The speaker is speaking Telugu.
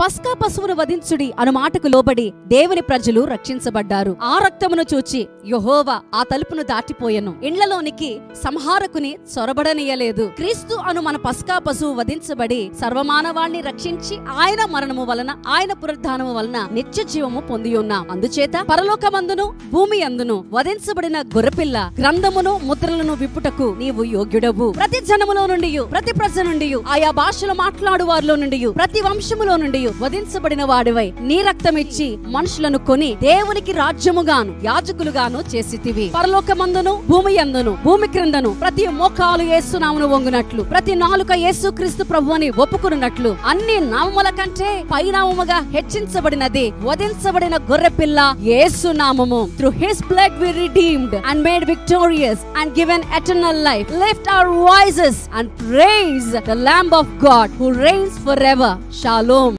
పస్కా పశువును వధించుడి అను మాటకు లోబడి దేవుని ప్రజలు రక్షించబడ్డారు. ఆ రక్తమును చూచి యెహోవా ఆ తలుపును దాటిపోయెను. ఇండ్లలోనికి సంహారకుని చొరబడనీయలేదు. క్రీస్తు అను మన పస్కా పశువు వధించబడి సర్వమానవాణ్ణి రక్షించి ఆయన మరణము వలన ఆయన పునరుద్ధానము వలన నిత్య జీవము పొంది ఉన్నాం. అందుచేత పరలోకమందును భూమి అందును వధించబడిన గొర్రెపిల్ల గ్రంథమును ముద్రలను విప్పుటకు నీవు యోగ్యుడవు. ప్రతి జనములో నుండి ప్రతి ప్రజ నుండి ఆయా భాషలు మాట్లాడు వారిలో నుండి ప్రతి వంశములో నుండి వధించబడిన వాడివై నీ రక్తమిచ్చి మనుషులను కొని దేవునికి రాజ్యముగాను యాజకులుగాను చేసితివి. పరలోకమందును భూమి యందును భూమి క్రిందను ప్రతి మోకాలు యేసు నామమును వంగునట్లు ప్రతి నాలుక యేసుక్రీస్తు ప్రభువని ఒప్పుకొనున్నట్లు అన్ని నామముల కంటే పైనామముగా హెచ్చించబడినది వధించబడిన గొర్రెపిల్ల యేసు నామము. Through his blood we redeemed and made victorious and given eternal life. Lift our voices and praise the Lamb of God who reigns forever. Shalom.